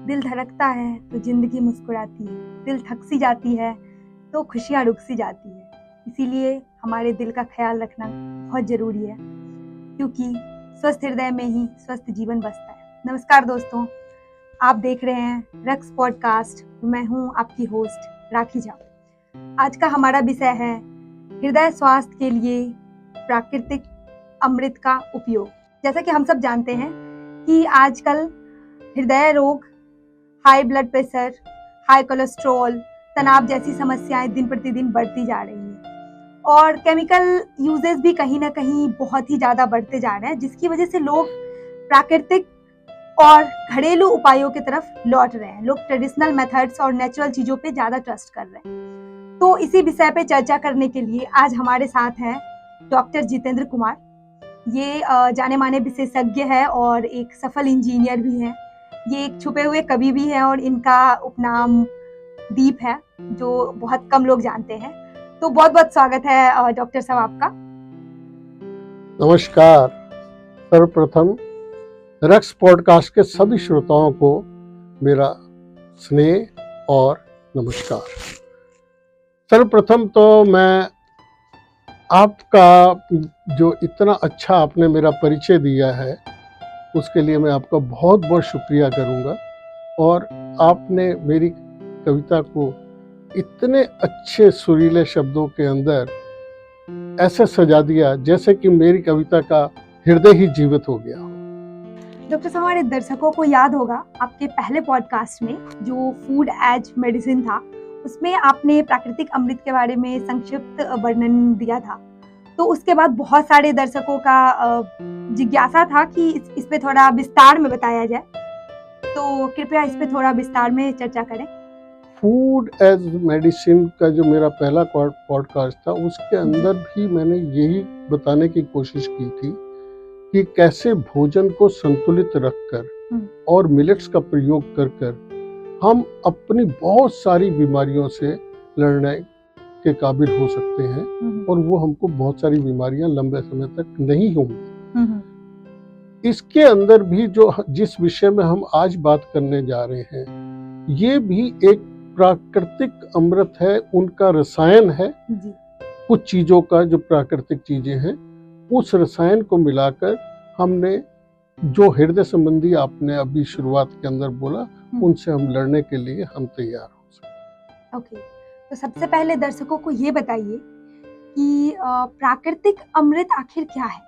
दिल धड़कता है तो जिंदगी मुस्कुराती है, दिल थक सी जाती है तो खुशियाँ रुक सी जाती है। इसीलिए हमारे दिल का ख्याल रखना बहुत ज़रूरी है, क्योंकि स्वस्थ हृदय में ही स्वस्थ जीवन बसता है। नमस्कार दोस्तों, आप देख रहे हैं रक्स पॉडकास्ट। मैं हूं आपकी होस्ट राखी झा। आज का हमारा विषय है हृदय स्वास्थ्य के लिए प्राकृतिक अमृत का उपयोग। जैसा कि हम सब जानते हैं कि आजकल हृदय रोग, high blood pressure, high cholesterol, तनाव जैसी समस्याएं दिन प्रतिदिन बढ़ती जा रही हैं और केमिकल यूजेस भी कहीं ना कहीं बहुत ही ज़्यादा बढ़ते जा रहे हैं, जिसकी वजह से लोग प्राकृतिक और घरेलू उपायों की तरफ लौट रहे हैं। लोग ट्रेडिशनल मेथड्स और नेचुरल चीज़ों पे ज़्यादा ट्रस्ट कर रहे हैं। तो इसी विषय पे चर्चा करने के लिए आज हमारे साथ हैं डॉक्टर जितेंद्र कुमार। ये जाने माने विशेषज्ञ है और एक सफल इंजीनियर भी हैं। ये एक छुपे हुए कवि भी हैं और इनका उपनाम दीप है, जो बहुत कम लोग जानते हैं। तो बहुत बहुत स्वागत है डॉक्टर साहब आपका। नमस्कार। सर्वप्रथम रक्स पॉडकास्ट के सभी श्रोताओं को मेरा स्नेह और नमस्कार। सर्वप्रथम तो मैं आपका जो इतना अच्छा आपने मेरा परिचय दिया है उसके लिए मैं आपका बहुत बहुत शुक्रिया करूंगा। और आपने मेरी कविता को इतने अच्छे सुरीले शब्दों के अंदर ऐसे सजा दिया जैसे कि मेरी कविता का हृदय ही जीवित हो गया हो। डॉक्टर साहब, हमारे दर्शकों को याद होगा आपके पहले पॉडकास्ट में जो फूड एज मेडिसिन था, उसमें आपने प्राकृतिक अमृत के बारे में संक्षिप्त वर्णन दिया था। तो उसके बाद बहुत सारे दर्शकों का जिज्ञासा था कि इस पे थोड़ा विस्तार में बताया जाए, तो कृपया इस पे थोड़ा विस्तार में चर्चा करें। फूड एज मेडिसिन का जो मेरा पहला पॉडकास्ट था उसके अंदर भी मैंने यही बताने की कोशिश की थी कि कैसे भोजन को संतुलित रखकर और मिलेट्स का प्रयोग कर कर हम अपनी बहुत सारी बीमारियों से लड़ने के काबिल हो सकते हैं और वो हमको बहुत सारी बीमारियां लंबे समय तक नहीं होंगी। इसके अंदर भी जो जिस विषय में हम आज बात करने जा रहे हैं ये भी एक प्राकृतिक अमृत है, उनका रसायन है जी। कुछ चीजों का जो प्राकृतिक चीजें हैं उस रसायन को मिलाकर हमने जो हृदय संबंधी आपने अभी शुरुआत के अंदर बोला उनसे हम लड़ने के लिए हम तैयार हो सकते। ओके, तो सबसे पहले दर्शकों को ये बताइए कि प्राकृतिक अमृत आखिर क्या है?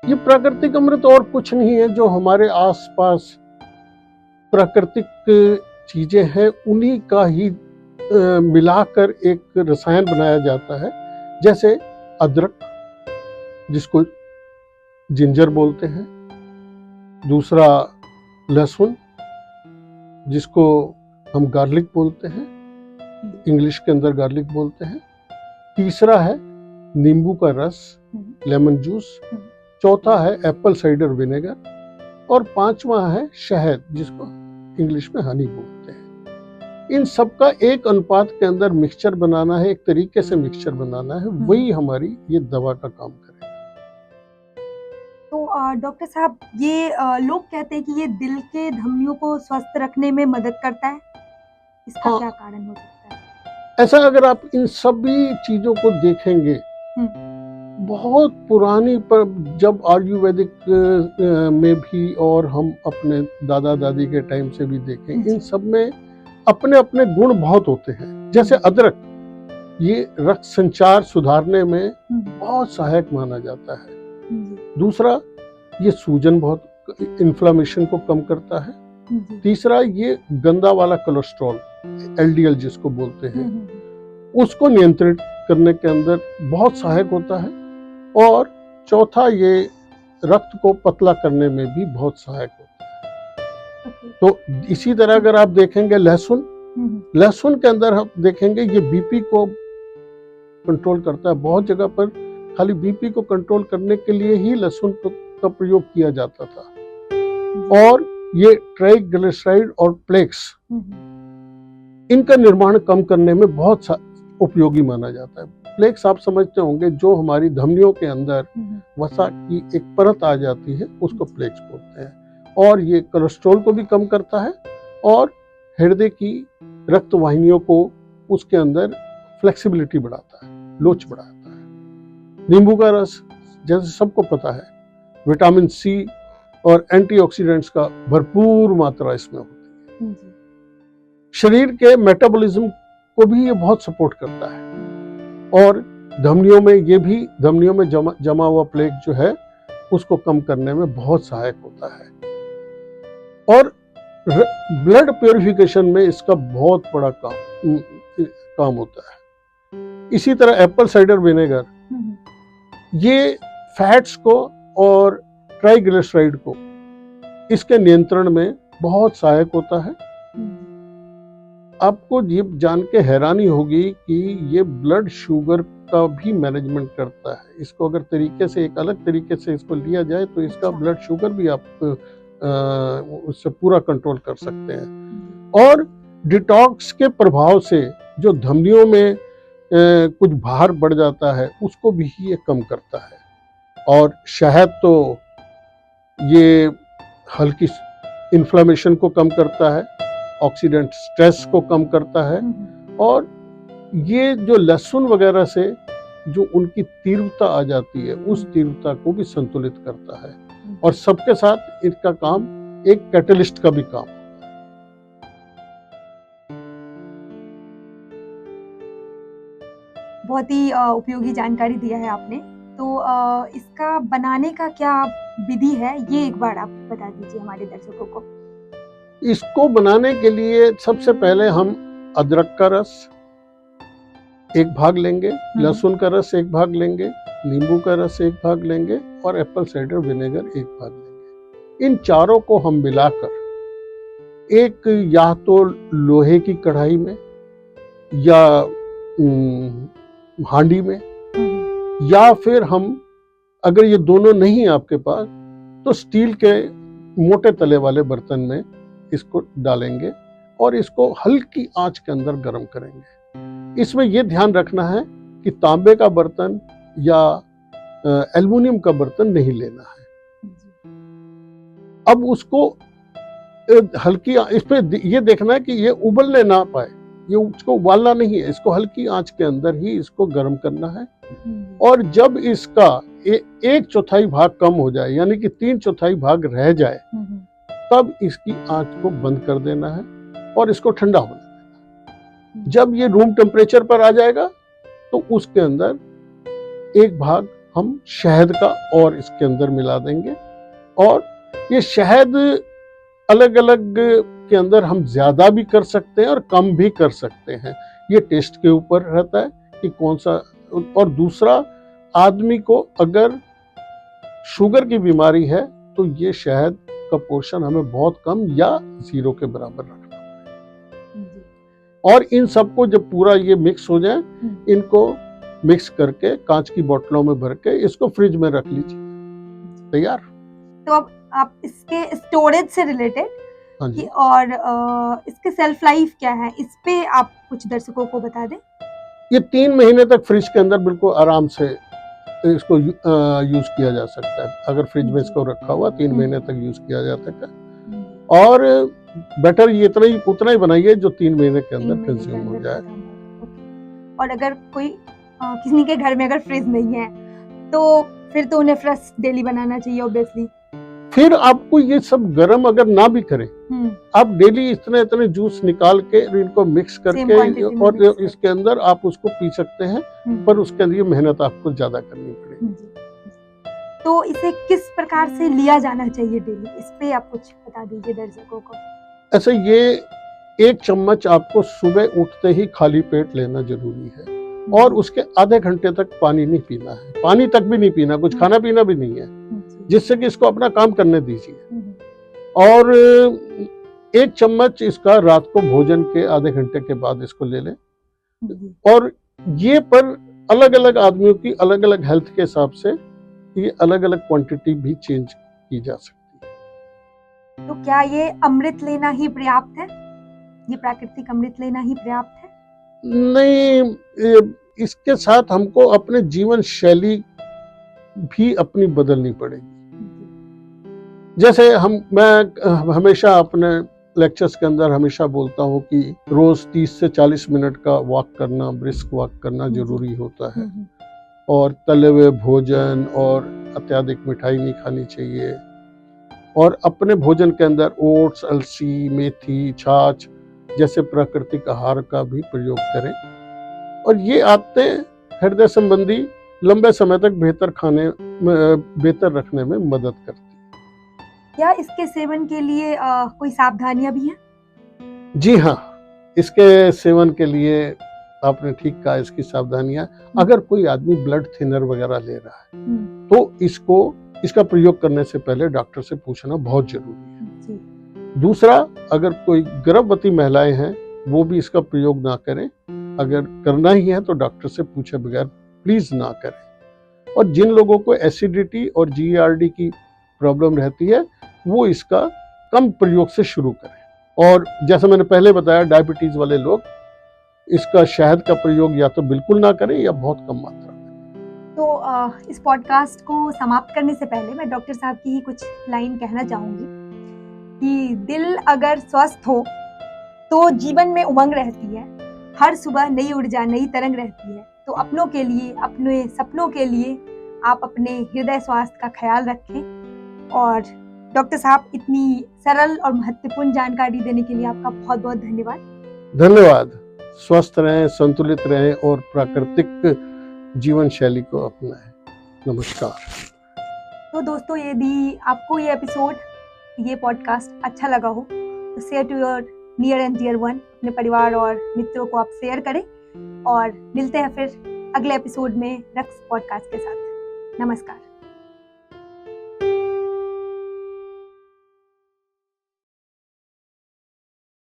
ये प्राकृतिक अमृत और कुछ नहीं है, जो हमारे आसपास प्राकृतिक चीजें हैं उन्हीं का ही मिलाकर एक रसायन बनाया जाता है। जैसे अदरक जिसको जिंजर बोलते हैं, दूसरा लहसुन जिसको हम गार्लिक बोलते हैं, इंग्लिश के अंदर गार्लिक बोलते हैं, तीसरा है नींबू का रस लेमन जूस, चौथा है एप्पल साइडर विनेगर और पांचवा है शहद जिसको इंग्लिश में हनी बोलते हैं। इन सब का एक अनुपात के अंदर मिक्सचर बनाना है, एक तरीके से मिक्सचर बनाना है, वही हमारी ये दवा का काम करेगा। तो डॉक्टर साहब, ये लोग कहते हैं कि ये दिल के धमनियों को स्वस्थ रखने में मदद करता है, इसका क्या कारण हो सकता है? ऐसा अगर आप इन सभी चीजों को देखेंगे बहुत पुरानी पर जब आयुर्वेदिक में भी और हम अपने दादा दादी के टाइम से भी देखें, इन सब में अपने अपने गुण बहुत होते हैं। जैसे अदरक, ये रक्त संचार सुधारने में बहुत सहायक माना जाता है। दूसरा, ये सूजन बहुत इन्फ्लामेशन को कम करता है। तीसरा, ये गंदा वाला कोलेस्ट्रॉल एलडीएल जिसको बोलते हैं उसको नियंत्रित करने के अंदर बहुत सहायक होता है। और चौथा, ये रक्त को पतला करने में भी बहुत सहायक होता है। तो इसी तरह अगर आप देखेंगे लहसुन के अंदर हम देखेंगे ये बीपी को कंट्रोल करता है। बहुत जगह पर खाली बीपी को कंट्रोल करने के लिए ही लहसुन का प्रयोग किया जाता था। और ये ट्राइग्लिसराइड और प्लेक्स, इनका निर्माण कम करने में बहुत उपयोगी माना जाता है। प्लेक्स आप समझते होंगे, जो हमारी धमनियों के अंदर वसा की एक परत आ जाती है उसको प्लेक्स बोलते हैं। और ये कोलेस्ट्रॉल को भी कम करता है और हृदय की रक्त वाहिनियों को उसके अंदर फ्लेक्सिबिलिटी बढ़ाता है, लोच बढ़ाता है। नींबू का रस जैसे सबको पता है विटामिन सी और एंटीऑक्सीडेंट्स का भरपूर मात्रा इसमें होती है। शरीर के मेटाबॉलिज्म को भी ये बहुत सपोर्ट करता है और धमनियों में जमा हुआ प्लेग जो है उसको कम करने में बहुत सहायक होता है और ब्लड प्योरिफिकेशन में इसका बहुत बड़ा काम होता है। इसी तरह एप्पल साइडर विनेगर ये फैट्स को और ट्राइग्लिसराइड को इसके नियंत्रण में बहुत सहायक होता है। आपको ये जान के हैरानी होगी कि ये ब्लड शुगर का भी मैनेजमेंट करता है। इसको अगर तरीके से एक अलग तरीके से इसको लिया जाए तो इसका ब्लड शुगर भी आप उससे पूरा कंट्रोल कर सकते हैं और डिटॉक्स के प्रभाव से जो धमनियों में कुछ भार बढ़ जाता है उसको भी ये कम करता है। और शहद तो ये हल्की इन्फ्लेमेशन को कम करता है, ऑक्सीडेंट स्ट्रेस को कम करता है और ये जो लहसुन वगैरह से जो उनकी तीव्रता आ जाती है उस तीव्रता को भी संतुलित करता है और सबके साथ इनका काम एक कैटलिस्ट का भी काम। बहुत ही उपयोगी जानकारी दिया है आपने। तो इसका बनाने का क्या विधि है ये एक बार आप बता दीजिए हमारे दर्शकों को। इसको बनाने के लिए सबसे पहले हम अदरक का रस एक भाग लेंगे, लहसुन का रस एक भाग लेंगे, नींबू का रस एक भाग लेंगे और एप्पल साइडर विनेगर एक भाग लेंगे। इन चारों को हम मिलाकर एक या तो लोहे की कढ़ाई में या हांडी में या फिर हम अगर ये दोनों नहीं आपके पास तो स्टील के मोटे तले वाले बर्तन में इसको डालेंगे और इसको हल्की आंच के अंदर गर्म करेंगे। इसमें यह ध्यान रखना है कि तांबे का बर्तन या एल्युमिनियम का बर्तन नहीं लेना है। अब उसको हल्की इस पे ये देखना है कि ये उबलने ना पाए, ये उसको उबालना नहीं है, इसको हल्की आंच के अंदर ही इसको गर्म करना है। और जब इसका 1/4 भाग कम हो जाए यानी कि 3/4 भाग रह जाए तब इसकी आंच को बंद कर देना है और इसको ठंडा होने देना। जब ये रूम टेम्परेचर पर आ जाएगा तो उसके अंदर एक भाग हम शहद का और इसके अंदर मिला देंगे और ये शहद अलग अलग के अंदर हम ज्यादा भी कर सकते हैं और कम भी कर सकते हैं, ये टेस्ट के ऊपर रहता है कि कौन सा। और दूसरा, आदमी को अगर शुगर की बीमारी है तो ये शहद का पोर्शन हमें बहुत कम या 0 के बराबर रखना है। और इन सबको जब पूरा ये मिक्स हो जाए इनको मिक्स करके कांच की बोतलों में भर के इसको फ्रिज में रख लीजिए। तैयार। तो अब आप इसके स्टोरेज से रिलेटेड कि और इसके सेल्फ लाइफ क्या है, इस पे आप कुछ दर्शकों को बता दें। ये 3 महीने तक फ्रिज के अंदर बिल्कुल आराम से इसको यूज किया जा सकता है। अगर फ्रिज में इसको रखा हुआ 3 महीने तक यूज किया जा सकता है और बेटर ये उतना ही बनाइए जो 3 महीने के अंदर कंज्यूम हो जाए। और अगर कोई किसी के घर में अगर फ्रिज नहीं है तो फिर तो उन्हें फ्रेश डेली बनाना चाहिए ऑब्वियसली। फिर आपको ये सब गर्म अगर ना भी करें, आप डेली इतने जूस निकाल के इनको मिक्स करके और इसके अंदर आप उसको पी सकते हैं, पर उसके लिए मेहनत आपको ज्यादा करनी पड़ेगी। तो इसे किस प्रकार से लिया जाना चाहिए डेली, इस पे आप कुछ बता दीजिए दर्शकों को। ऐसे ये 1 चम्मच आपको सुबह उठते ही खाली पेट लेना जरूरी है और उसके आधे घंटे तक पानी नहीं पीना है, पानी तक भी नहीं पीना, कुछ खाना पीना भी नहीं है, जिससे कि इसको अपना काम करने दीजिए। और 1 चम्मच इसका रात को भोजन के आधे घंटे के बाद इसको ले लें। और ये पर अलग अलग आदमियों की अलग अलग हेल्थ के हिसाब से ये अलग अलग क्वांटिटी भी चेंज की जा सकती है। तो क्या ये अमृत लेना ही पर्याप्त है, ये प्राकृतिक अमृत लेना ही पर्याप्त है? नहीं, इसके साथ हमको अपने जीवन शैली भी अपनी बदलनी पड़ेगी। जैसे मैं हमेशा अपने लेक्चर्स के अंदर हमेशा बोलता हूँ कि रोज 30 से 40 मिनट का वॉक करना, ब्रिस्क वॉक करना जरूरी होता है, और तले हुए भोजन और अत्यधिक मिठाई नहीं खानी चाहिए, और अपने भोजन के अंदर ओट्स, अलसी, मेथी, छाछ जैसे प्राकृतिक आहार का भी प्रयोग करें। और ये आदतें हृदय संबंधी लंबे समय तक बेहतर रखने में मदद करती है। क्या इसके सेवन के लिए कोई सावधानियां भी हैं? जी हाँ, इसके सेवन के लिए आपने ठीक कहा, इसकी सावधानियां, अगर कोई आदमी ब्लड थिनर वगैरह ले रहा है तो इसका प्रयोग करने से पहले डॉक्टर से पूछना बहुत जरूरी है। दूसरा, अगर कोई गर्भवती महिलाएं हैं वो भी इसका प्रयोग ना करें, अगर करना ही है तो डॉक्टर से पूछे बगैर प्लीज ना करें। और जिन लोगों को एसिडिटी और GERD की प्रॉब्लम रहती है वो इसका कम प्रयोग से शुरू करें। और जैसा मैंने पहले बताया, डायबिटीज वाले लोग इसका शहद का प्रयोग या तो बिल्कुल ना करें या बहुत कम मात्रा में। तो इस पॉडकास्ट को समाप्त करने से पहले मैं डॉक्टर साहब की ही कुछ लाइन कहना चाहूंगी कि दिल अगर स्वस्थ हो तो जीवन में उमंग रहती है, हर सुबह नई ऊर्जा, नई तरंग रहती है। तो अपनों के लिए, अपने सपनों के लिए आप अपने हृदय स्वास्थ्य का ख्याल रखें। और डॉक्टर साहब, इतनी सरल और महत्वपूर्ण जानकारी देने के लिए आपका बहुत बहुत धन्यवाद। धन्यवाद। स्वस्थ रहें, संतुलित रहें और प्राकृतिक जीवन शैली को अपनाएं। नमस्कार। तो दोस्तों, यदि आपको ये एपिसोड, ये पॉडकास्ट अच्छा लगा हो तो share to your near and dear one, अपने परिवार और मित्रों को आप शेयर करें। और मिलते हैं फिर अगले एपिसोड में रक्स पॉडकास्ट के साथ। नमस्कार।